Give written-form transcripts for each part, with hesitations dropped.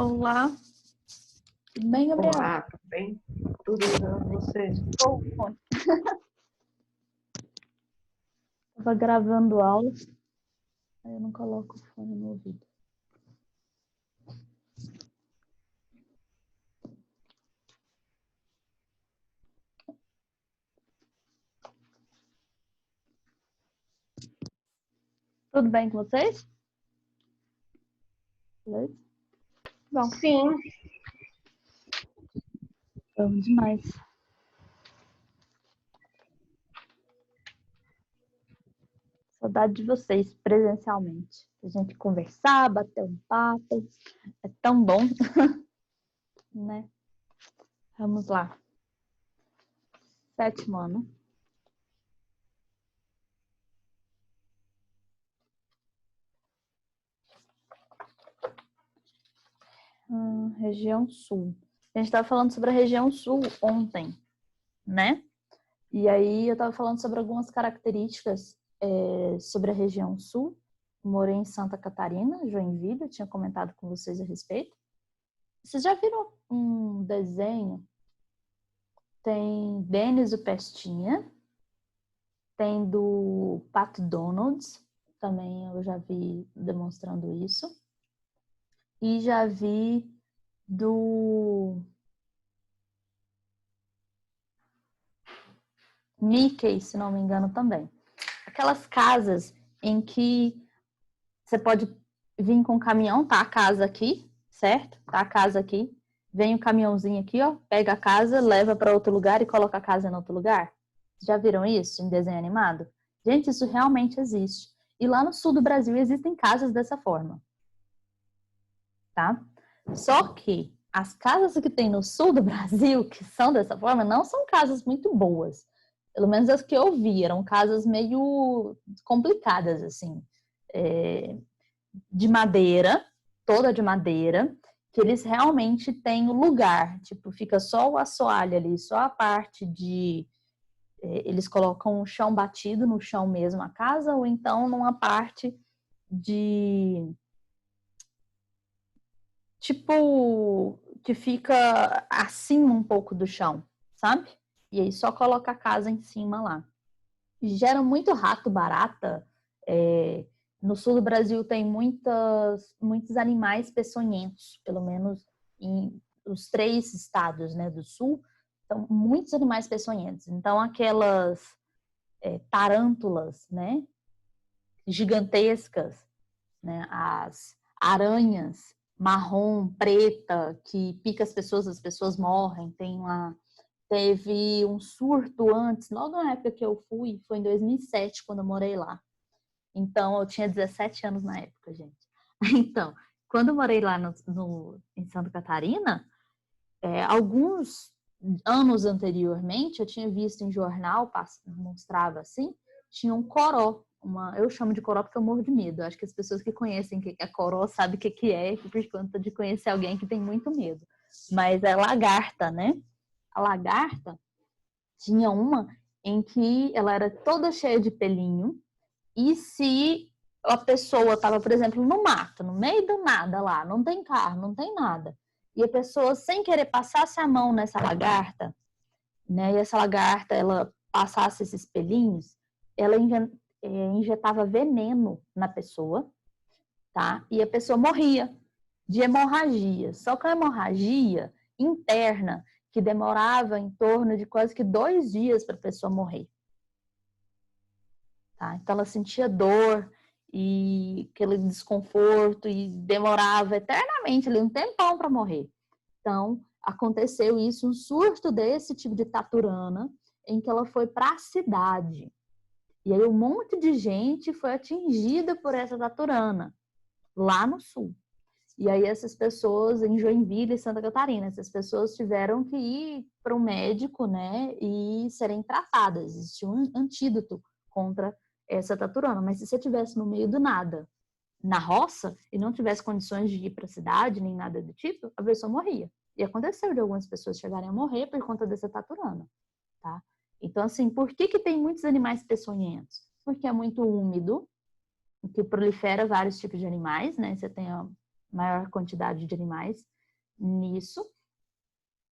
Olá, tudo bem, Gabriel? Olá, tudo bem? Tudo bem com você? Estava gravando aula, aí eu não coloco o fone no ouvido. Tudo bem com vocês? Beleza? Bom, Sim. bom demais. Saudade de vocês presencialmente. A gente conversar, bater um papo. É tão bom, né? Vamos lá. 7º ano. Região Sul. A gente estava falando sobre a região Sul ontem, né? E aí eu estava falando sobre algumas características sobre a região Sul. Morei em Santa Catarina, Joinville, eu tinha comentado com vocês a respeito. Vocês já viram um desenho? Tem Denis o Pestinha, tem do Pato Donalds, também eu já vi demonstrando isso. E já vi do Mickey, se não me engano, também. Aquelas casas em que você pode vir com o caminhão, tá a casa aqui, certo? Tá a casa aqui. Vem o caminhãozinho aqui, ó, pega a casa, leva para outro lugar e coloca a casa em outro lugar. Já viram isso em desenho animado? Gente, isso realmente existe. E lá no sul do Brasil existem casas dessa forma. Tá? Só que as casas que tem no sul do Brasil, que são dessa forma, não são casas muito boas. Pelo menos as que eu vi, eram casas meio complicadas, assim. De madeira, toda de madeira, que eles realmente têm o lugar, tipo, fica só o assoalho ali, só a parte de... Eles colocam o chão batido no chão mesmo, a casa, ou então numa parte de... Tipo, que fica acima um pouco do chão, sabe? E aí só coloca a casa em cima lá. Gera muito rato, barata. No sul do Brasil tem muitos animais peçonhentos, pelo menos em os 3 estados, né, do sul, então muitos animais peçonhentos. Então aquelas tarântulas, né, gigantescas, né, as aranhas marrom, preta, que pica as pessoas morrem. Teve um surto antes, logo na época que eu fui, foi em 2007, quando eu morei lá. Então, eu tinha 17 anos na época, gente. Então, quando eu morei lá em Santa Catarina, alguns anos anteriormente, eu tinha visto em jornal, mostrava assim, tinha um coró. Eu chamo de coró porque eu morro de medo. Eu acho que as pessoas que conhecem o que é coró sabem o que é, por conta de conhecer alguém que tem muito medo. Mas é lagarta, né? A lagarta tinha uma em que ela era toda cheia de pelinho, e se a pessoa estava, por exemplo, no mato, no meio do nada lá, não tem carro, não tem nada, e a pessoa, sem querer, passasse a mão nessa lagarta, né, e essa lagarta, ela passasse esses pelinhos, ela injetava veneno na pessoa, tá? E a pessoa morria de hemorragia. Só que a hemorragia interna, que demorava em torno de quase que 2 dias para a pessoa morrer. Tá? Então ela sentia dor e aquele desconforto e demorava eternamente ali um tempão para morrer. Então aconteceu isso, um surto desse tipo de taturana, em que ela foi para a cidade. E aí um monte de gente foi atingida por essa taturana, lá no sul. E aí essas pessoas, em Joinville e Santa Catarina, essas pessoas tiveram que ir para um médico, né, e serem tratadas. Existia um antídoto contra essa taturana. Mas se você estivesse no meio do nada, na roça, e não tivesse condições de ir para a cidade, nem nada do tipo, a pessoa morria. E aconteceu de algumas pessoas chegarem a morrer por conta dessa taturana, tá? Então, assim, por que tem muitos animais peçonhentos? Porque é muito úmido, que prolifera vários tipos de animais, né? Você tem maior quantidade de animais nisso.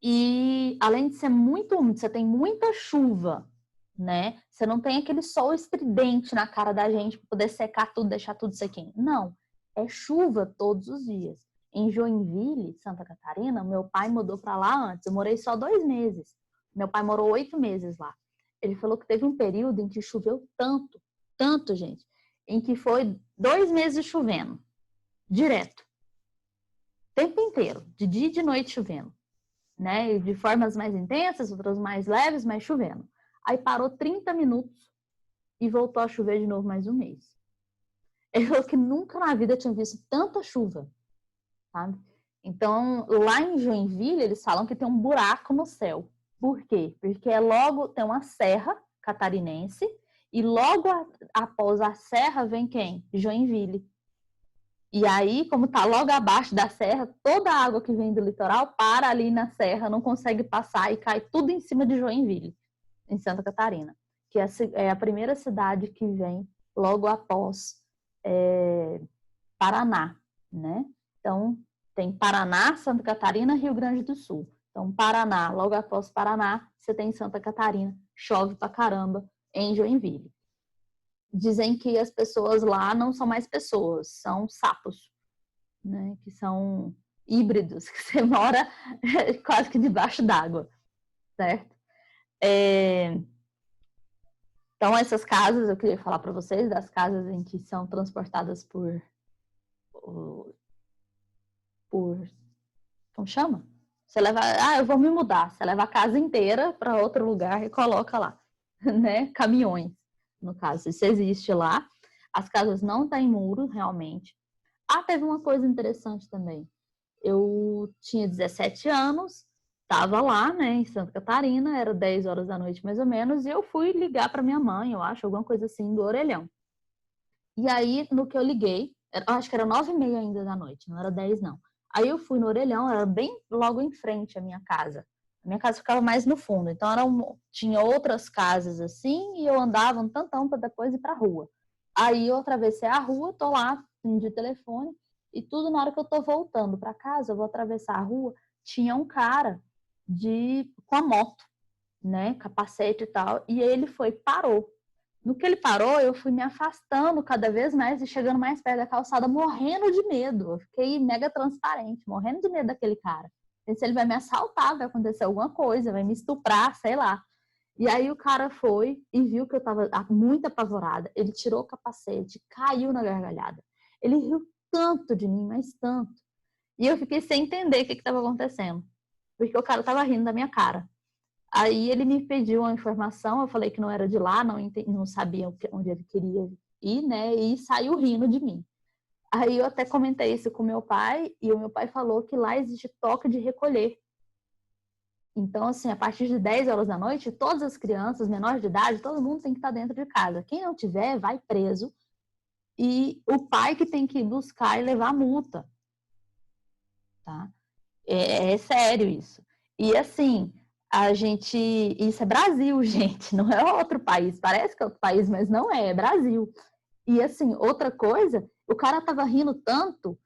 E além de ser muito úmido, você tem muita chuva, né? Você não tem aquele sol estridente na cara da gente para poder secar tudo, deixar tudo sequinho. Não, é chuva todos os dias. Em Joinville, Santa Catarina, meu pai mudou para lá antes. Eu morei só 2 meses. Meu pai morou 8 meses lá. Ele falou que teve um período em que choveu tanto, tanto, gente, em que foi 2 meses chovendo, direto. O tempo inteiro, de dia e de noite chovendo. Né? De formas mais intensas, outras mais leves, mas chovendo. Aí parou 30 minutos e voltou a chover de novo mais um mês. Ele falou que nunca na vida tinha visto tanta chuva, sabe? Então, lá em Joinville, eles falam que tem um buraco no céu. Por quê? Porque logo tem uma serra catarinense e logo após a serra vem quem? Joinville. E aí, como está logo abaixo da serra, toda a água que vem do litoral para ali na serra, não consegue passar e cai tudo em cima de Joinville, em Santa Catarina, que é a primeira cidade que vem logo após Paraná, né? Então, tem Paraná, Santa Catarina, Rio Grande do Sul. Então, Paraná, logo após Paraná, você tem Santa Catarina, chove pra caramba em Joinville. Dizem que as pessoas lá não são mais pessoas, são sapos, né? Que são híbridos, que você mora quase que debaixo d'água, certo? Então, essas casas, eu queria falar para vocês das casas em que são transportadas por como chama? Você leva, eu vou me mudar, você leva a casa inteira para outro lugar e coloca lá, né? Caminhões, no caso, isso existe lá. As casas não têm muro, realmente. Teve uma coisa interessante também. Eu tinha 17 anos, estava lá, né, em Santa Catarina, era 10 horas da noite mais ou menos, e eu fui ligar para minha mãe, eu acho, alguma coisa assim, do orelhão. E aí, no que eu liguei, eu acho que era 9h30 ainda da noite, não era 10 não. Aí eu fui no orelhão, era bem logo em frente à minha casa. A minha casa ficava mais no fundo, então tinha outras casas assim, e eu andava um tantão para depois ir para a rua. Aí eu atravessei a rua, tô lá de telefone, e tudo na hora que eu tô voltando para casa, eu vou atravessar a rua, tinha um cara com a moto, né, capacete e tal, e ele parou. No que ele parou, eu fui me afastando cada vez mais e chegando mais perto da calçada, morrendo de medo. Eu fiquei mega transparente, morrendo de medo daquele cara. Pensei, ele vai me assaltar, vai acontecer alguma coisa, vai me estuprar, sei lá. E aí o cara foi e viu que eu tava muito apavorada. Ele tirou o capacete, caiu na gargalhada. Ele riu tanto de mim, mas tanto. E eu fiquei sem entender o que estava acontecendo. Porque o cara tava rindo da minha cara. Aí ele me pediu uma informação, eu falei que não era de lá, não sabia onde ele queria ir, né? E saiu rindo de mim. Aí eu até comentei isso com meu pai, e o meu pai falou que lá existe toque de recolher. Então, assim, a partir de 10 horas da noite, todas as crianças, menores de idade, todo mundo tem que estar dentro de casa. Quem não tiver, vai preso. E o pai que tem que ir buscar e levar a multa. Tá? É sério isso. E assim, isso é Brasil, gente, não é outro país. Parece que é outro país, mas não é Brasil. E assim, outra coisa, o cara tava rindo tanto,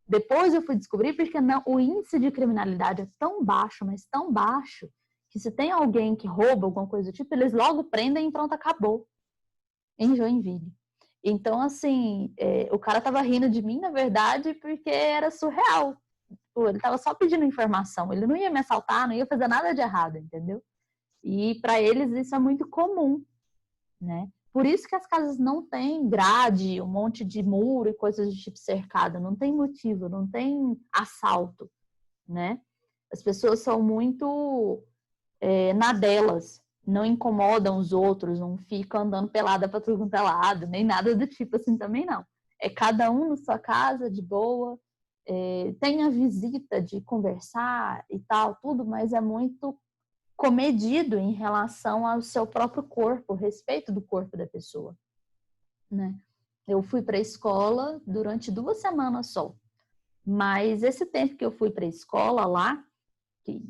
depois eu fui descobrir porque o índice de criminalidade é tão baixo, mas tão baixo, que se tem alguém que rouba alguma coisa do tipo, eles logo prendem e pronto, acabou. Em Joinville. Então, assim, o cara tava rindo de mim, na verdade, porque era surreal. Ele tava só pedindo informação, ele não ia me assaltar, não ia fazer nada de errado, entendeu? E para eles isso é muito comum, né? Por isso que as casas não têm grade, um monte de muro e coisas do tipo cercada, não tem motivo, não tem assalto, né? As pessoas são muito na delas, não incomodam os outros, não ficam andando pelada para tudo quanto é lado, nem nada do tipo assim também não. É cada um na sua casa, de boa, tem a visita de conversar e tal, tudo, mas é muito comedido em relação ao seu próprio corpo, o respeito do corpo da pessoa, né? Eu fui para a escola durante 2 semanas só, mas esse tempo que eu fui para a escola lá, que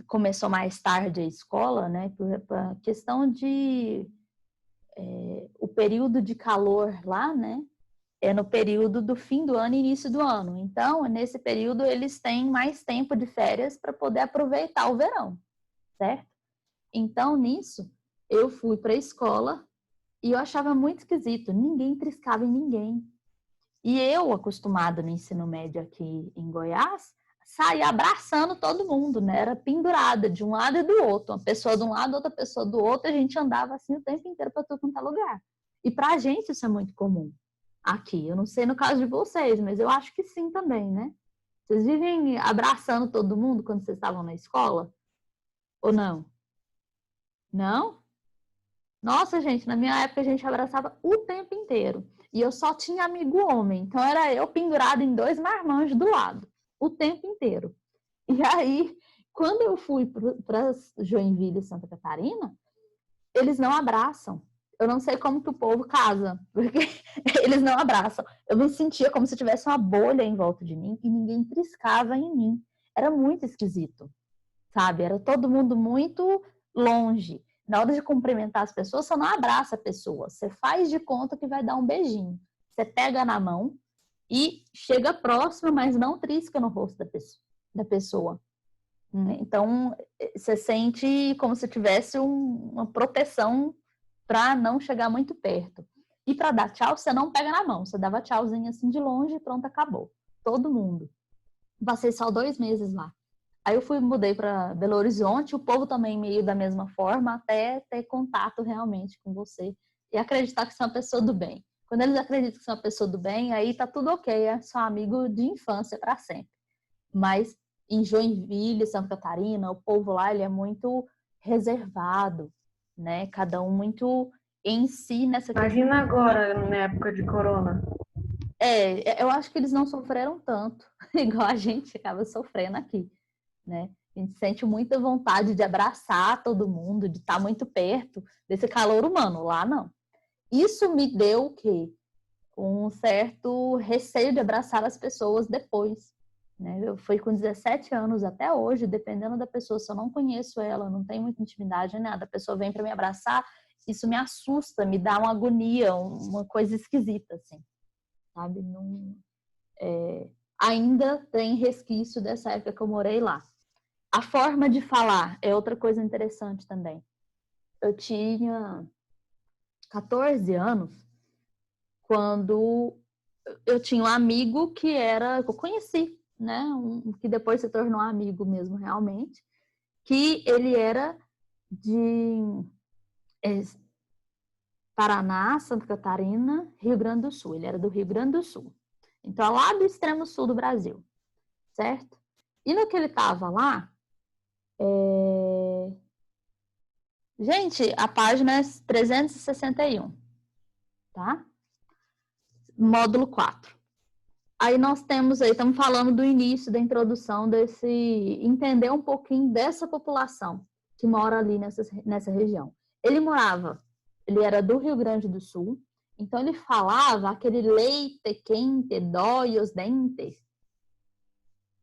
começou mais tarde a escola, né, por questão de o período de calor lá, né, é no período do fim do ano e início do ano. Então, nesse período, eles têm mais tempo de férias para poder aproveitar o verão, certo? Então, nisso, eu fui para a escola e eu achava muito esquisito. Ninguém triscava em ninguém. E eu, acostumada no ensino médio aqui em Goiás, saía abraçando todo mundo, né? Era pendurada de um lado e do outro. Uma pessoa de um lado, outra pessoa do outro. A gente andava assim o tempo inteiro para tudo quanto é lugar. E para a gente isso é muito comum aqui. Eu não sei no caso de vocês, mas eu acho que sim também, né? Vocês vivem abraçando todo mundo quando vocês estavam na escola? Ou não? Não? Nossa, gente, na minha época a gente abraçava o tempo inteiro. E eu só tinha amigo homem. Então era eu pendurada em 2 marmanjos do lado, o tempo inteiro. E aí, quando eu fui para Joinville e Santa Catarina, eles não abraçam. Eu não sei como que o povo casa, porque eles não abraçam. Eu me sentia como se tivesse uma bolha em volta de mim e ninguém triscava em mim. Era muito esquisito, sabe? Era todo mundo muito longe. Na hora de cumprimentar as pessoas, você não abraça a pessoa. Você faz de conta que vai dar um beijinho. Você pega na mão e chega próximo, mas não trisca no rosto da pessoa. Então, você sente como se tivesse uma proteção para não chegar muito perto. E para dar tchau, você não pega na mão. Você dava tchauzinho assim de longe e pronto, acabou. Todo mundo. Passei só 2 meses lá. Aí eu mudei para Belo Horizonte, o povo também meio da mesma forma, até ter contato realmente com você e acreditar que você é uma pessoa do bem. Quando eles acreditam que você é uma pessoa do bem, aí tá tudo ok, é seu amigo de infância para sempre. Mas em Joinville, Santa Catarina, o povo lá ele é muito reservado, né? Cada um muito em si nessa questão. Imagina agora, na época de corona. Eu acho que eles não sofreram tanto, igual a gente acaba sofrendo aqui, né? A gente sente muita vontade de abraçar todo mundo, de estar muito perto desse calor humano. Lá, não. Isso me deu o quê? Um certo receio de abraçar as pessoas depois. Né? Eu fui com 17 anos até hoje, dependendo da pessoa, se eu não conheço ela, não tenho muita intimidade nem nada, a pessoa vem para me abraçar, isso me assusta, me dá uma agonia, uma coisa esquisita, assim, sabe? Não, ainda tem resquício dessa época que eu morei lá. A forma de falar é outra coisa interessante também. Eu tinha 14 anos quando eu tinha um amigo que eu conheci, né? Que depois se tornou amigo mesmo, realmente. Que ele era de Paraná, Santa Catarina, Rio Grande do Sul. Ele era do Rio Grande do Sul. Então, lá do extremo sul do Brasil, certo? E no que ele estava lá, gente, a página é 361, tá? Módulo 4. Aí nós temos aí, estamos falando do início, da introdução desse, entender um pouquinho dessa população que mora ali nessa região. Ele era do Rio Grande do Sul, então ele falava aquele leite quente, dói os dentes.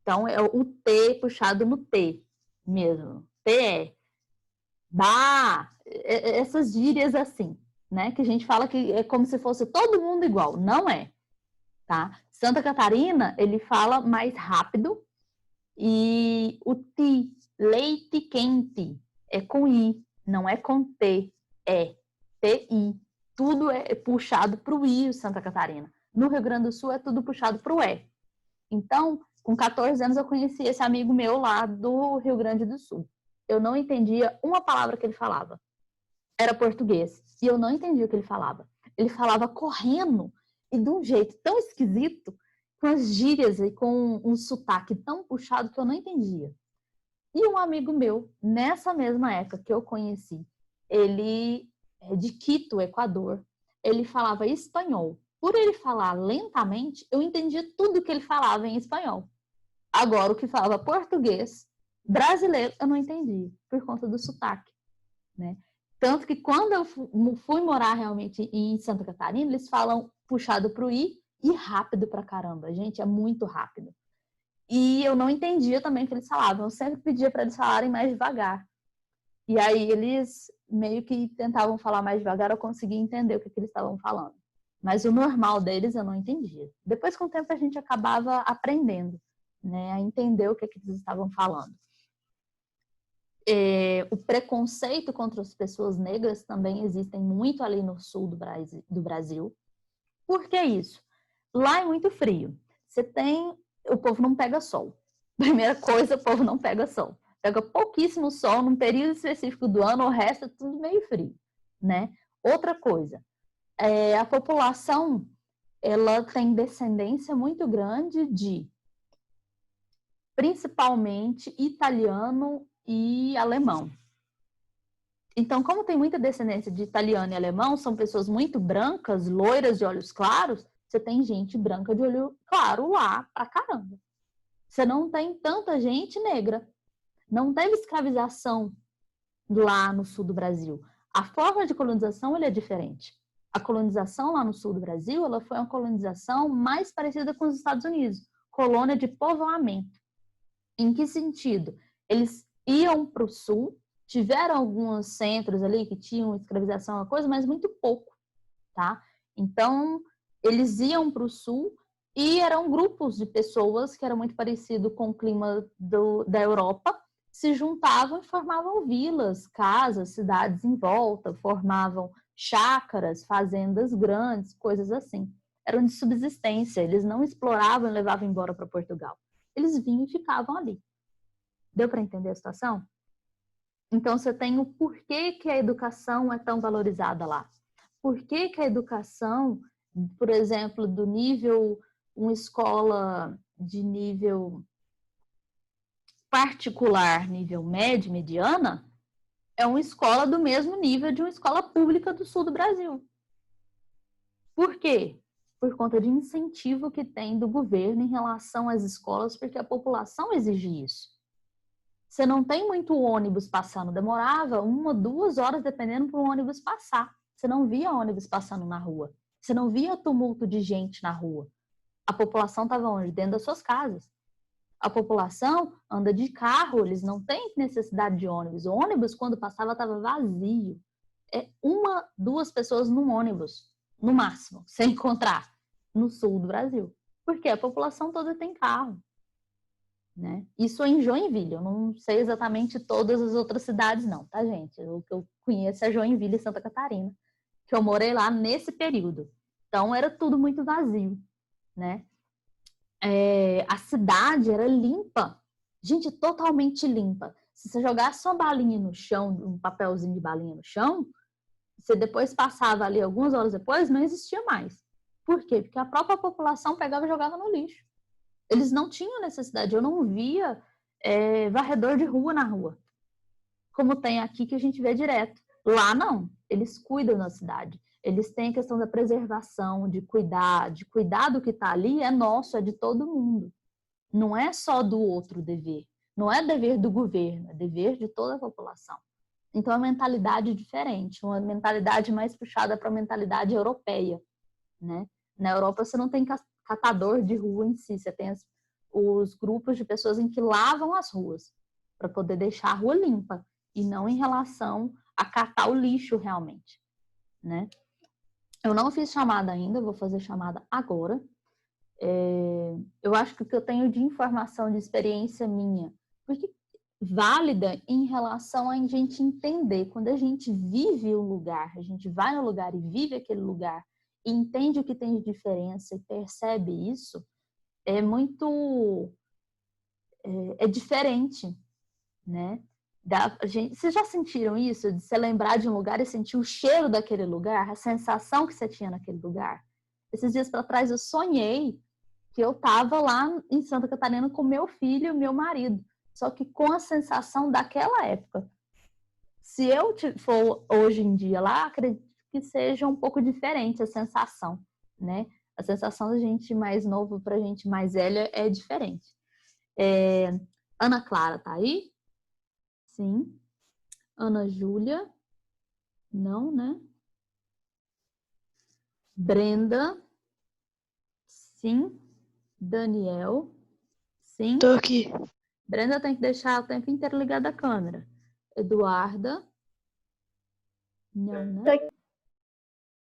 Então é o T puxado no T mesmo. T, bah, essas gírias assim, né? Que a gente fala que é como se fosse todo mundo igual. Não é. Tá? Santa Catarina, ele fala mais rápido e o ti, leite quente, é com I, não é com T, é TI. Tudo é puxado para o I, Santa Catarina. No Rio Grande do Sul é tudo puxado para o E. Então, com 14 anos eu conheci esse amigo meu lá do Rio Grande do Sul. Eu não entendia uma palavra que ele falava. Era português. E eu não entendia o que ele falava. Ele falava correndo e de um jeito tão esquisito, com as gírias e com um sotaque tão puxado que eu não entendia. E um amigo meu, nessa mesma época que eu conheci, ele é de Quito, Equador, ele falava espanhol. Por ele falar lentamente, eu entendia tudo que ele falava em espanhol. Agora, o que falava português, brasileiro, eu não entendia, por conta do sotaque, né? Tanto que quando eu fui morar realmente em Santa Catarina, eles falam puxado para o I e rápido pra caramba. Gente, é muito rápido. E eu não entendia também o que eles falavam. Eu sempre pedia para eles falarem mais devagar. E aí eles meio que tentavam falar mais devagar, eu conseguia entender o que eles estavam falando. Mas o normal deles eu não entendia. Depois, com o tempo, a gente acabava aprendendo, né, a entender o que eles estavam falando. O preconceito contra as pessoas negras também existem muito ali no sul do Brasil. Por que isso? Lá é muito frio. O povo não pega sol. Primeira coisa, o povo não pega sol. Pega pouquíssimo sol num período específico do ano, o resto é tudo meio frio, né? Outra coisa, a população, ela tem descendência muito grande de, principalmente, italiano e alemão. Então, como tem muita descendência de italiano e alemão, são pessoas muito brancas, loiras de olhos claros, você tem gente branca de olho claro lá pra caramba. Você não tem tanta gente negra. Não teve escravização lá no sul do Brasil. A forma de colonização é diferente. A colonização lá no sul do Brasil, ela foi uma colonização mais parecida com os Estados Unidos, colônia de povoamento. Em que sentido? Eles iam para o sul, tiveram alguns centros ali que tinham escravização, uma coisa, mas muito pouco, tá? Então, eles iam para o sul e eram grupos de pessoas que eram muito parecidos com o clima da Europa, se juntavam e formavam vilas, casas, cidades em volta, formavam chácaras, fazendas grandes, coisas assim. Eram de subsistência, eles não exploravam e levavam embora para Portugal. Eles vinham e ficavam ali. Deu para entender a situação? Então, você tem o porquê que a educação é tão valorizada lá. Por que a educação, por exemplo, do nível, uma escola de nível particular, nível médio, mediana, é uma escola do mesmo nível de uma escola pública do sul do Brasil. Por quê? Por conta de incentivo que tem do governo em relação às escolas, porque a população exige isso. Você não tem muito ônibus passando, demorava 1, 2 horas dependendo para o ônibus passar. Você não via ônibus passando na rua. Você não via tumulto de gente na rua. A população estava onde? Dentro das suas casas. A população anda de carro, eles não têm necessidade de ônibus. O ônibus, quando passava, estava vazio. 1, 2 pessoas num ônibus, no máximo, sem encontrar no sul do Brasil. Porque a população toda tem carro. Né? Isso em Joinville, eu não sei exatamente todas as outras cidades não, tá, gente? O que eu conheço é Joinville e Santa Catarina, que eu morei lá nesse período. Então, era tudo muito vazio, né? A cidade era limpa, gente, totalmente limpa. Se você jogasse uma balinha no chão, um papelzinho de balinha no chão, você depois passava ali algumas horas depois, não existia mais. Por quê? Porque a própria população pegava e jogava no lixo. Eles não tinham necessidade, eu não via varredor de rua na rua, como tem aqui que a gente vê direto. Lá não, eles cuidam da cidade. Eles têm a questão da preservação, de cuidar do que está ali, é nosso, é de todo mundo. Não é só do outro dever, não é dever do governo, é dever de toda a população. Então, é uma mentalidade diferente, uma mentalidade mais puxada para a mentalidade europeia, né? Na Europa, você não tem catador de rua em si, você tem os grupos de pessoas em que lavam as ruas para poder deixar a rua limpa e não em relação a catar o lixo realmente, né? Eu não fiz chamada ainda, vou fazer chamada agora. Eu acho que o que eu tenho de informação, de experiência minha, porque válida em relação a gente entender, quando a gente vive o lugar, a gente vai no lugar e vive aquele lugar, e entende o que tem de diferença e percebe isso, é muito diferente, né? Vocês já sentiram isso? De você lembrar de um lugar e sentir o cheiro daquele lugar, a sensação que você tinha naquele lugar? Esses dias para trás eu sonhei que eu estava lá em Santa Catarina com meu filho e meu marido, só que com a sensação daquela época. Se eu for hoje em dia lá, acredito que seja um pouco diferente a sensação, né? A sensação da gente mais novo para a gente mais velha é diferente. Ana Clara tá aí? Sim. Ana Júlia? Não, né? Brenda? Sim. Daniel? Sim. Tô aqui. Brenda tem que deixar o tempo inteiro ligada a câmera. Eduarda? Não, né?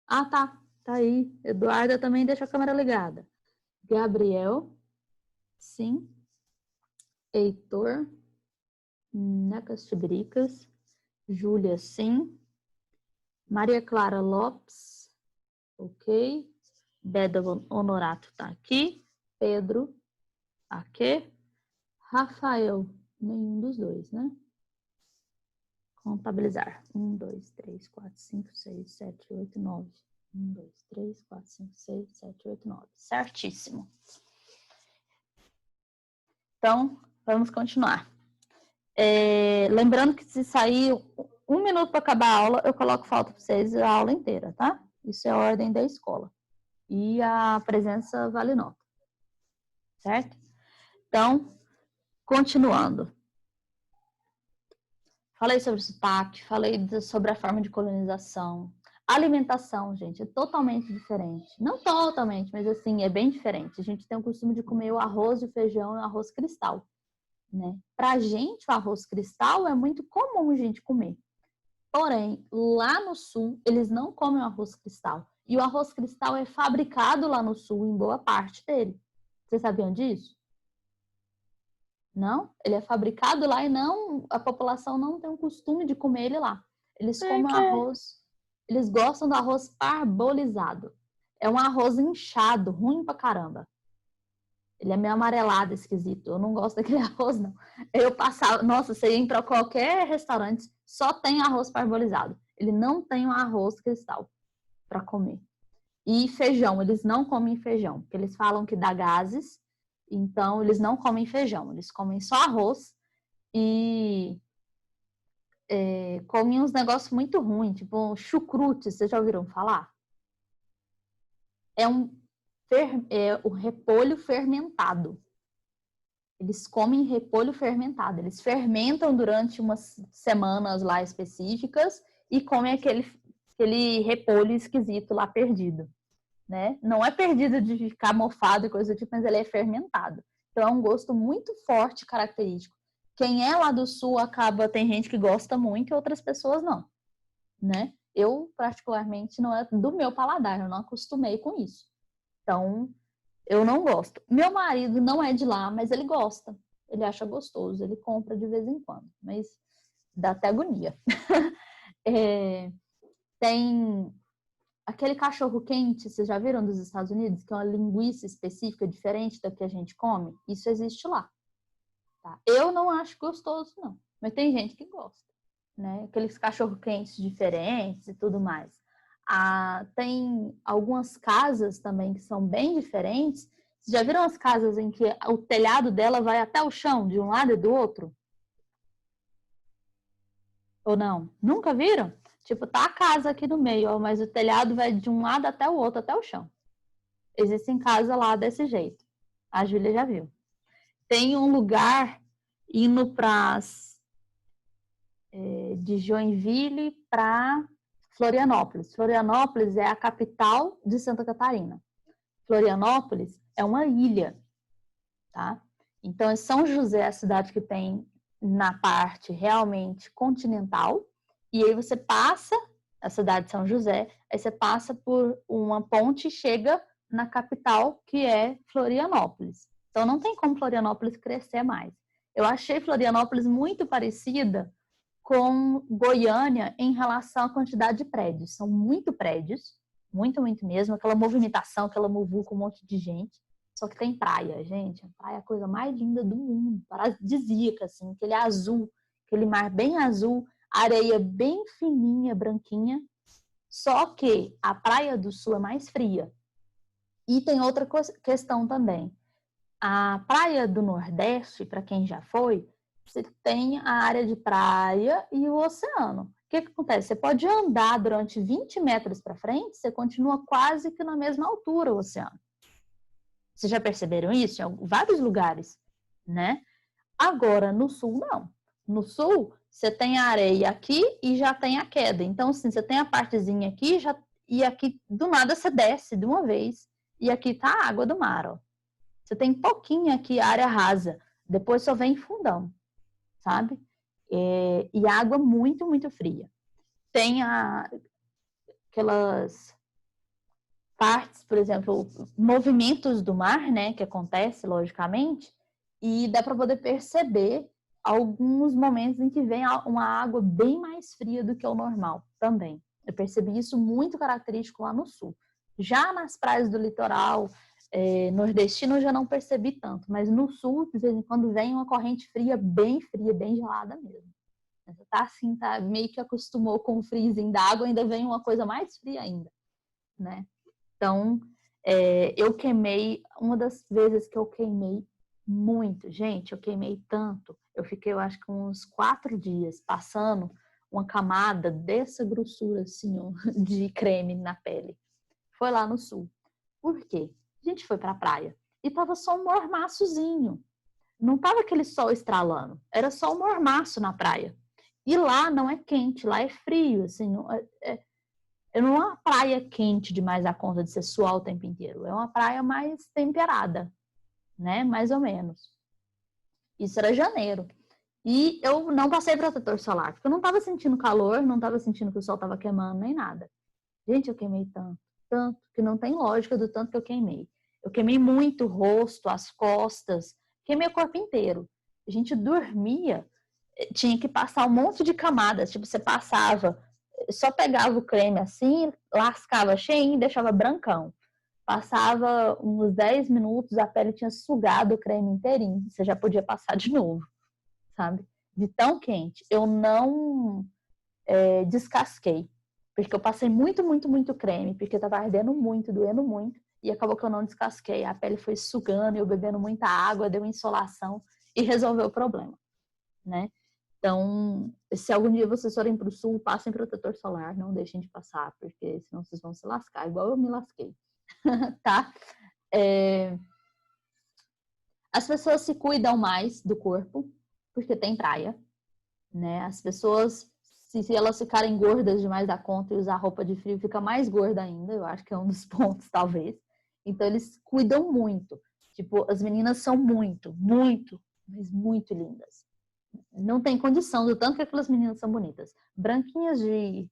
Ah, tá. Tá aí. Eduarda também deixa a câmera ligada. Gabriel. Sim. Heitor. Necas Tibricas. Júlia, sim. Maria Clara Lopes. Ok. Beda Honorato tá aqui. Pedro. Aqui. Rafael. Nenhum dos dois, né? Contabilizar. 1, 2, 3, 4, 5, 6, 7, 8, 9. 1, 2, 3, 4, 5, 6, 7, 8, 9. Certíssimo. Então, vamos continuar. Lembrando que se sair 1 minuto para acabar a aula, eu coloco falta para vocês a aula inteira, tá? Isso é a ordem da escola. E a presença vale nota. Certo? Então, continuando. Falei sobre o sotaque, falei sobre a forma de colonização. A alimentação, gente, é totalmente diferente. Não totalmente, mas assim, é bem diferente. A gente tem o costume de comer o arroz, o feijão e o arroz cristal, né? Pra gente, o arroz cristal é muito comum a gente comer. Porém, lá no sul, eles não comem o arroz cristal. E o arroz cristal é fabricado lá no sul, em boa parte dele. Vocês sabiam disso? Não? Ele é fabricado lá e não, a população não tem o costume de comer ele lá. Eles comem arroz, eles gostam do arroz parbolizado. É um arroz inchado, ruim pra caramba. Ele é meio amarelado, esquisito. Eu não gosto daquele arroz, não. Eu passava, nossa, você entra em qualquer restaurante, só tem arroz parbolizado. Ele não tem um arroz cristal para comer. E feijão, eles não comem feijão, porque eles falam que dá gases, então eles não comem feijão, eles comem só arroz e comem uns negócios muito ruins, tipo chucrute, vocês já ouviram falar? É o repolho fermentado. Eles comem repolho fermentado. Eles fermentam durante umas semanas lá específicas e comem aquele repolho esquisito lá perdido, né? Não é perdido de ficar mofado e coisa do tipo, mas ele é fermentado. Então é um gosto muito forte, característico. Quem é lá do sul tem gente que gosta muito e outras pessoas não, né? Eu, particularmente, não é do meu paladar, eu não acostumei com isso. Então, eu não gosto. Meu marido não é de lá, mas ele gosta. Ele acha gostoso, ele compra de vez em quando, mas dá até agonia. Tem aquele cachorro quente, vocês já viram dos Estados Unidos, que é uma linguiça específica diferente da que a gente come? Isso existe lá. Tá? Eu não acho gostoso, não. Mas tem gente que gosta, né? Aqueles cachorro quentes diferentes e tudo mais. Tem algumas casas também que são bem diferentes. Vocês já viram as casas em que o telhado dela vai até o chão, de um lado e do outro? Ou não? Nunca viram? Tipo, tá a casa aqui no meio, ó, mas o telhado vai de um lado até o outro, até o chão. Existem casas lá desse jeito. A Júlia já viu. Tem um lugar indo de Joinville para Florianópolis. Florianópolis é a capital de Santa Catarina. Florianópolis é uma ilha, tá? Então, é São José, a cidade que tem na parte realmente continental, e aí você passa a cidade de São José, aí você passa por uma ponte e chega na capital, que é Florianópolis. Então, não tem como Florianópolis crescer mais. Eu achei Florianópolis muito parecida com Goiânia em relação à quantidade de prédios. São muito prédios, muito, muito mesmo. Aquela movimentação, aquela muvuca com um monte de gente. Só que tem praia, gente. A praia é a coisa mais linda do mundo. Paradisíaca, assim. Aquele azul, aquele mar bem azul, areia bem fininha, branquinha. Só que a praia do sul é mais fria. E tem outra questão também. A praia do Nordeste, para quem já foi, você tem a área de praia e o oceano. O que acontece? Você pode andar durante 20 metros para frente, você continua quase que na mesma altura o oceano. Vocês já perceberam isso em vários lugares, né? Agora, no sul, não. No sul, você tem a areia aqui e já tem a queda. Então, assim, você tem a partezinha aqui e aqui, do nada, você desce de uma vez. E aqui tá a água do mar, ó. Você tem pouquinho aqui, área rasa. Depois só vem fundão, sabe? E água muito, muito fria. Tem aquelas partes, por exemplo, movimentos do mar, né, que acontece, logicamente, e dá para poder perceber alguns momentos em que vem uma água bem mais fria do que o normal também. Eu percebi isso muito característico lá no sul. Já nas praias do litoral nordestino eu já não percebi tanto, mas no sul, de vez em quando, vem uma corrente fria, bem gelada mesmo. Você tá assim, tá meio que acostumou com o friozinho da água, ainda vem uma coisa mais fria ainda, né? Então, eu queimei, uma das vezes que eu queimei muito, gente, eu queimei tanto, eu fiquei, eu acho que uns 4 dias passando uma camada dessa grossura, assim, ó, de creme na pele. Foi lá no sul. Por quê? A gente foi pra praia e tava só um mormaçozinho. Não tava aquele sol estralando, era só um mormaço na praia. E lá não é quente, lá é frio, assim, não é uma praia quente demais a conta de ser suar o tempo inteiro. É uma praia mais temperada, né? Mais ou menos. Isso era janeiro. E eu não passei protetor solar, porque eu não estava sentindo calor, não estava sentindo que o sol estava queimando, nem nada. Gente, eu queimei tanto, que não tem lógica do tanto que eu queimei. Eu queimei muito o rosto, as costas, queimei o corpo inteiro. A gente dormia, tinha que passar um monte de camadas, tipo, você passava, só pegava o creme assim, lascava cheinho e deixava brancão. Passava uns 10 minutos, a pele tinha sugado o creme inteirinho, você já podia passar de novo, sabe? De tão quente. Eu não descasquei, porque eu passei muito creme, porque tava ardendo muito, doendo muito, e acabou que eu não descasquei. A pele foi sugando, eu bebendo muita água, deu insolação e resolveu o problema, né? Então, se algum dia vocês forem para o sul, passem protetor solar, não deixem de passar, porque senão vocês vão se lascar, igual eu me lasquei, tá? As pessoas se cuidam mais do corpo, porque tem praia, né? As pessoas, se elas ficarem gordas demais da conta e usar roupa de frio, fica mais gorda ainda, eu acho que é um dos pontos, talvez. Então, eles cuidam muito. Tipo, as meninas são mas muito lindas. Não tem condição do tanto que aquelas meninas são bonitas. Branquinhas de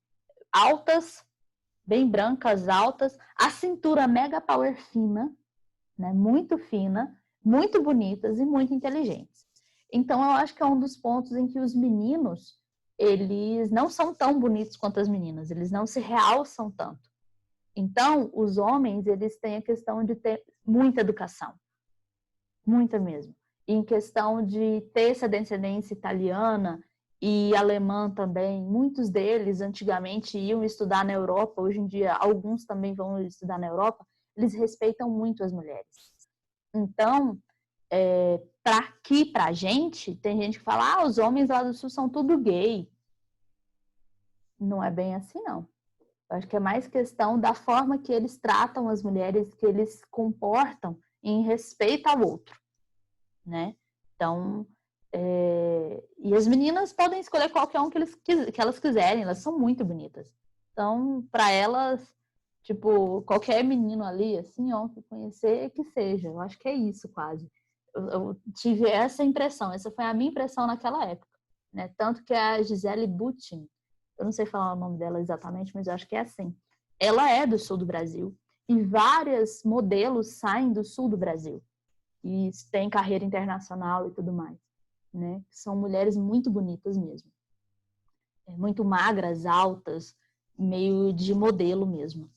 altas, bem brancas, altas, a cintura mega power fina, né? Muito fina, muito bonitas e muito inteligentes. Então, eu acho que é um dos pontos em que os meninos, eles não são tão bonitos quanto as meninas, eles não se realçam tanto. Então, os homens, eles têm a questão de ter muita educação, muita mesmo. E em questão de ter essa descendência italiana e alemã também, muitos deles antigamente iam estudar na Europa, hoje em dia alguns também vão estudar na Europa, eles respeitam muito as mulheres. Então, pra gente, tem gente que fala, os homens lá do sul são tudo gay. Não é bem assim, não. Eu acho que é mais questão da forma que eles tratam as mulheres, que eles comportam em respeito ao outro, né? Então, e as meninas podem escolher qualquer um que elas quiserem, elas são muito bonitas. Então, para elas, tipo, qualquer menino ali, assim, ó, que conhecer, que seja. Eu acho que é isso, quase. Eu tive essa impressão, essa foi a minha impressão naquela época, né? Tanto que a Gisele Bündchen, eu não sei falar o nome dela exatamente, mas eu acho que é assim. Ela é do sul do Brasil e vários modelos saem do sul do Brasil e têm carreira internacional e tudo mais, né? São mulheres muito bonitas mesmo, muito magras, altas, meio de modelo mesmo.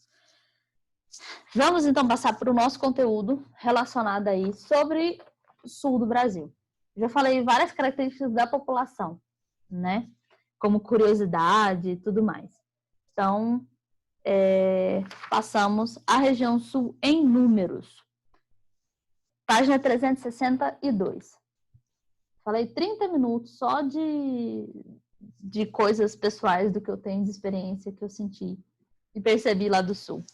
Vamos então passar para o nosso conteúdo relacionado aí sobre o sul do Brasil. Já falei várias características da população, né? Como curiosidade e tudo mais. Então, passamos à região sul em números. Página 362. Falei 30 minutos só de coisas pessoais do que eu tenho de experiência que eu senti e percebi lá do sul.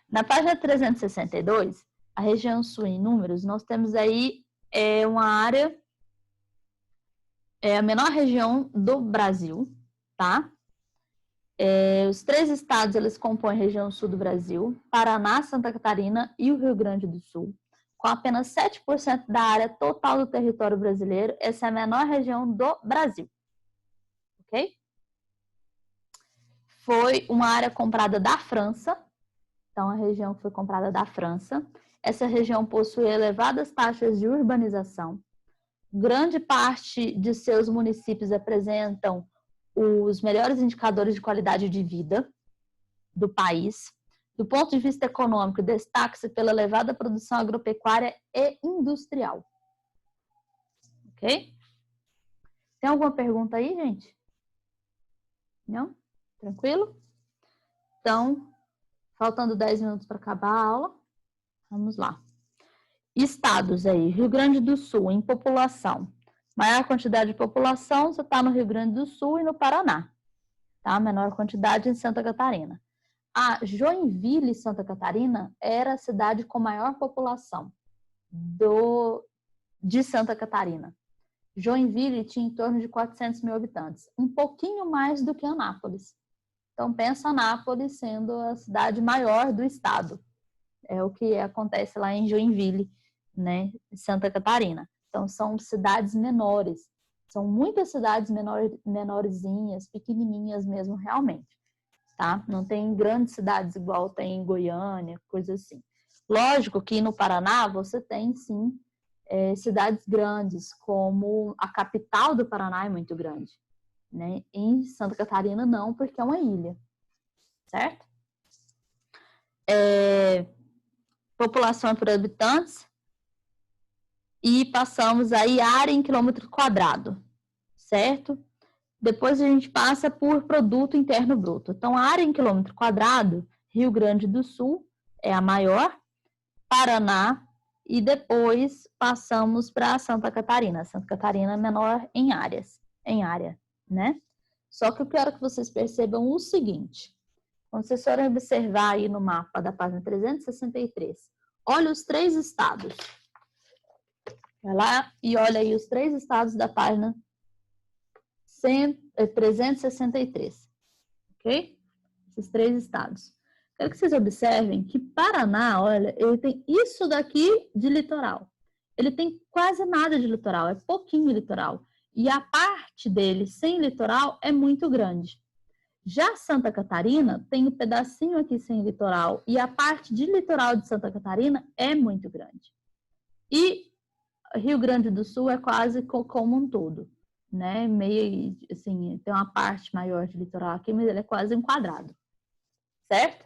Na página 362, a região sul em números, nós temos aí uma área, a menor região do Brasil, tá? Os 3 estados, eles compõem a região sul do Brasil, Paraná, Santa Catarina e o Rio Grande do Sul. Com apenas 7% da área total do território brasileiro, essa é a menor região do Brasil. Ok? Foi uma área comprada da França, Então, a região que foi comprada da França. Essa região possui elevadas taxas de urbanização. Grande parte de seus municípios apresentam os melhores indicadores de qualidade de vida do país. Do ponto de vista econômico, destaca-se pela elevada produção agropecuária e industrial. Ok? Tem alguma pergunta aí, gente? Não? Tranquilo? Então, faltando 10 minutos para acabar a aula, vamos lá. Estados aí, Rio Grande do Sul, em população. Maior quantidade de população, você está no Rio Grande do Sul e no Paraná. Tá? Menor quantidade em Santa Catarina. A Joinville, Santa Catarina, era a cidade com maior população de Santa Catarina. Joinville tinha em torno de 400 mil habitantes, um pouquinho mais do que Anápolis. Então, pensa Anápolis sendo a cidade maior do estado. É o que acontece lá em Joinville, né, Santa Catarina. Então, são cidades menores. São muitas cidades menorzinhas, pequenininhas mesmo, realmente. Tá? Não tem grandes cidades igual tem em Goiânia, coisa assim. Lógico que no Paraná você tem, sim, cidades grandes, como a capital do Paraná é muito grande. Né? Em Santa Catarina, não, porque é uma ilha. Certo? População por habitantes. E passamos aí área em quilômetro quadrado. Certo? Depois a gente passa por produto interno bruto. Então, a área em quilômetro quadrado, Rio Grande do Sul é a maior, Paraná, e depois passamos para Santa Catarina. Santa Catarina é menor em área, né? Só que eu quero que vocês percebam o seguinte. Quando vocês forem observar aí no mapa da página 363, olha os 3 estados. Vai lá e olha aí os 3 estados da página 363, ok? Esses 3 estados. Quero que vocês observem que Paraná, olha, ele tem isso daqui de litoral. Ele tem quase nada de litoral, é pouquinho litoral. E a parte dele sem litoral é muito grande. Já Santa Catarina tem um pedacinho aqui sem litoral e a parte de litoral de Santa Catarina é muito grande. E Rio Grande do Sul é quase como um todo. Né, meio assim, tem uma parte maior de litoral aqui, mas ele é quase um quadrado, certo?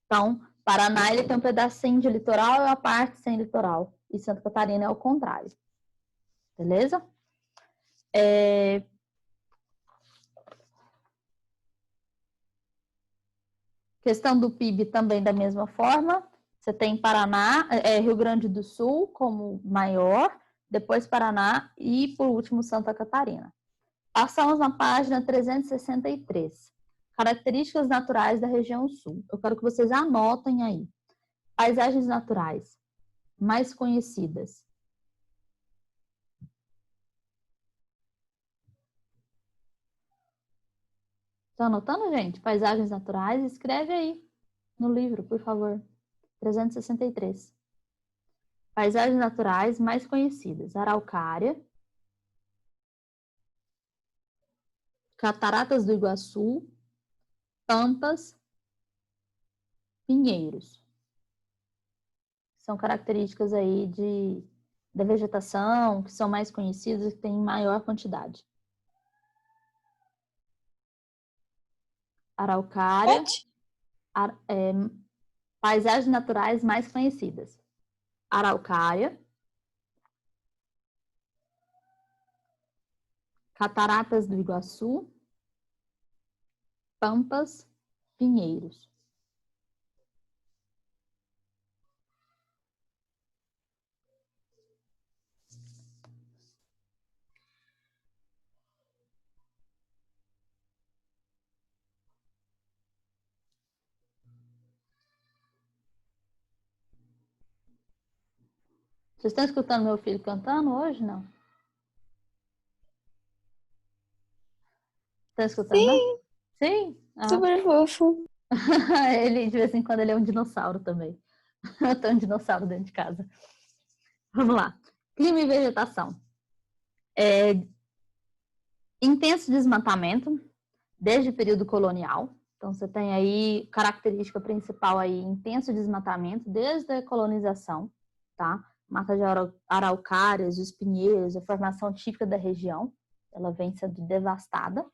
Então, Paraná ele tem um pedacinho de litoral e a parte sem litoral, e Santa Catarina é o contrário, beleza? Questão do PIB também da mesma forma, você tem Paraná, Rio Grande do Sul como maior, depois Paraná e, por último, Santa Catarina. Passamos na página 363. Características naturais da região sul. Eu quero que vocês anotem aí. Paisagens naturais mais conhecidas. Estão anotando, gente? Paisagens naturais? Escreve aí no livro, por favor. 363. Paisagens naturais mais conhecidas. Araucária, Cataratas do Iguaçu, Pampas, Pinheiros. São características aí da vegetação, que são mais conhecidas, que têm maior quantidade. Araucária, paisagens naturais mais conhecidas. Araucária, Cataratas do Iguaçu, Pampas, Pinheiros. Vocês estão escutando meu filho cantando hoje, não? Estão escutando, não? Sim, Sim? super fofo. Ele, de vez em quando, ele é um dinossauro também. Eu tenho um dinossauro dentro de casa. Vamos lá. Clima e vegetação. Intenso desmatamento, desde o período colonial. Então, você tem aí característica principal aí, intenso desmatamento desde a colonização, tá? Mata de araucárias, os pinheiros, a formação típica da região, ela vem sendo devastada.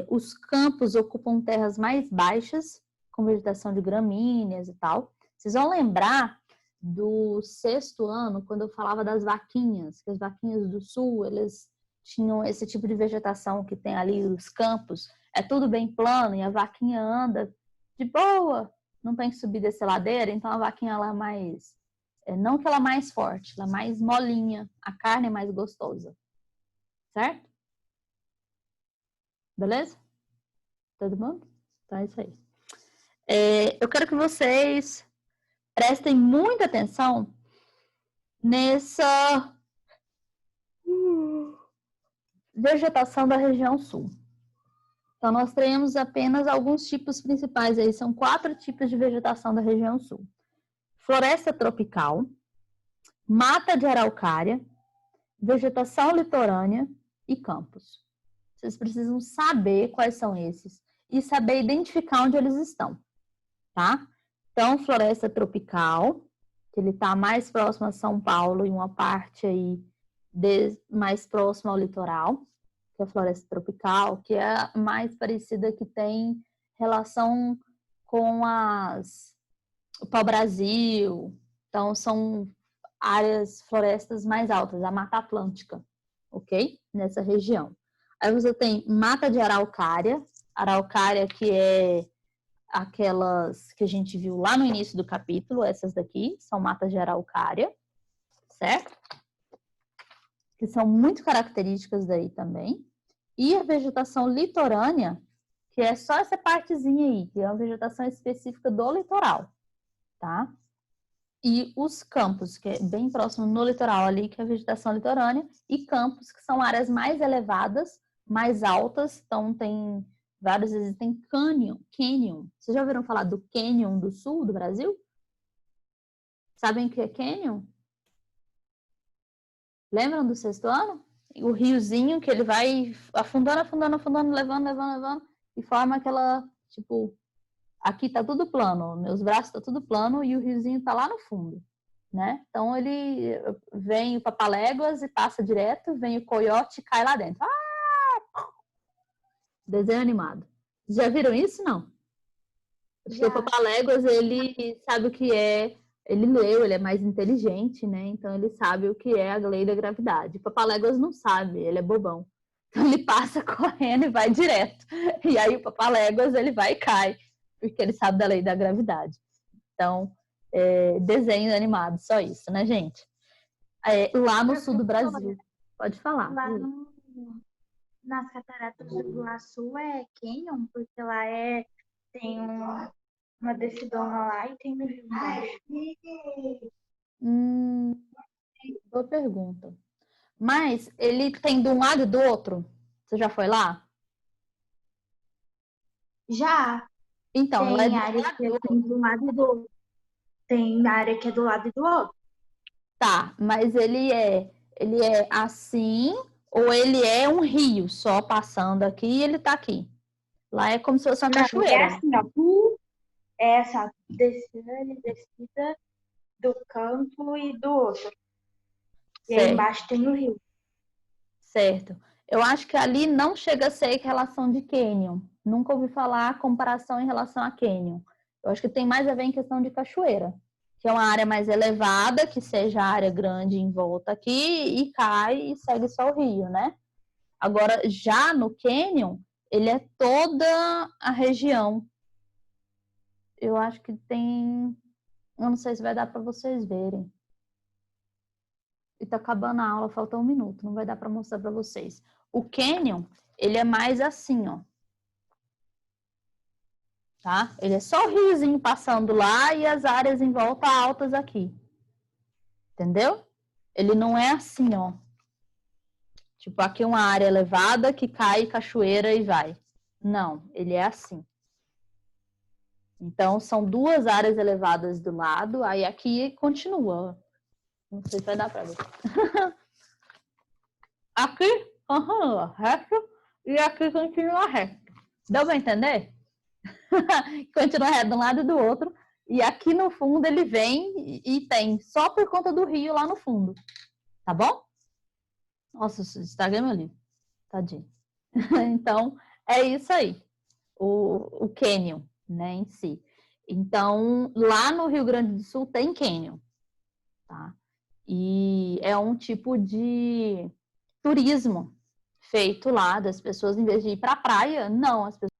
Os campos ocupam terras mais baixas, com vegetação de gramíneas e tal. Vocês vão lembrar do 6º ano, quando eu falava das vaquinhas, que as vaquinhas do sul, eles tinham esse tipo de vegetação que tem ali os campos, é tudo bem plano e a vaquinha anda de boa, não tem que subir dessa ladeira, então a vaquinha ela é mais, não que ela é mais forte, ela é mais molinha, a carne é mais gostosa, certo? Beleza? Todo mundo? Então é isso aí. Eu quero que vocês prestem muita atenção nessa vegetação da região sul. Então, nós temos apenas alguns tipos principais aí, são 4 tipos de vegetação da região sul. Floresta tropical, mata de araucária, vegetação litorânea e campos. Vocês precisam saber quais são esses e saber identificar onde eles estão, tá? Então, floresta tropical, que ele está mais próximo a São Paulo e uma parte aí mais próxima ao litoral, que é a floresta tropical, que é a mais parecida, que tem relação com o pau-brasil. Então, são áreas, florestas mais altas, a Mata Atlântica, ok? Nessa região. Aí você tem mata de araucária que é aquelas que a gente viu lá no início do capítulo, essas daqui são matas de araucária, certo? Que são muito características daí também. E a vegetação litorânea, que é só essa partezinha aí, que é uma vegetação específica do litoral, tá? E os campos, que é bem próximo no litoral ali, que é a vegetação litorânea, e campos, que são áreas mais elevadas, mais altas, então tem vários, existem canyon. Vocês já ouviram falar do canyon do sul do Brasil? Sabem o que é canyon? Lembram do 6º ano? O riozinho que ele vai afundando, levando, e forma aquela, tipo, aqui tá tudo plano, meus braços tá tudo plano e o riozinho tá lá no fundo, né? Então ele vem o papaléguas e passa direto, vem o coiote e cai lá dentro. Desenho animado. Já viram isso, não? Porque o papaléguas, ele sabe o que é, ele leu, ele é mais inteligente, né? Então ele sabe o que é a lei da gravidade. O papaléguas não sabe, ele é bobão. Então ele passa correndo e vai direto. E aí o papaléguas, ele vai e cai, porque ele sabe da lei da gravidade. Então, desenho animado, só isso, né, gente? Lá no sul do Brasil. Pode falar. Lá nas Cataratas do Iguaçu é canyon, porque lá tem uma descidona lá e tem no Rio embaixo. Boa pergunta. Mas ele tem de um lado e do outro? Você já foi lá? Já. Então, tem área que é do lado e do outro. Tem área que é do lado e do outro. Tá, mas ele é assim, ou ele é um rio só passando aqui e ele tá aqui? Lá é como se fosse uma cachoeira. É assim, ó. É essa descida do campo e do outro. E aí embaixo tem o rio. Certo. Eu acho que ali não chega a ser relação de canyon. Nunca ouvi falar comparação em relação a canyon. Eu acho que tem mais a ver em questão de cachoeira, que é uma área mais elevada, que seja a área grande em volta aqui e cai e segue só o rio, né? Agora, já no canyon, ele é toda a região. Eu acho que tem... Eu não sei se vai dar para vocês verem. E tá acabando a aula, falta 1 minuto, não vai dar para mostrar para vocês. O canyon, ele é mais assim, ó. Tá? Ele é só o riozinho passando lá e as áreas em volta altas aqui. Entendeu? Ele não é assim, ó. Tipo, aqui uma área elevada que cai cachoeira e vai. Não, ele é assim. Então, são 2 áreas elevadas do lado, aí aqui continua. Não sei se vai dar para ver. Aqui, reto, e aqui continua reto. Deu pra entender? Continua reto de um lado e do outro. E aqui no fundo ele vem e tem, só por conta do rio lá no fundo. Tá bom? Nossa, estraguei meu livro. Tadinho. Então, é isso aí. O cânion, né, em si. Então, lá no Rio Grande do Sul tem cânion, tá? E é um tipo de turismo feito lá das pessoas, em vez de ir para a praia, não, as pessoas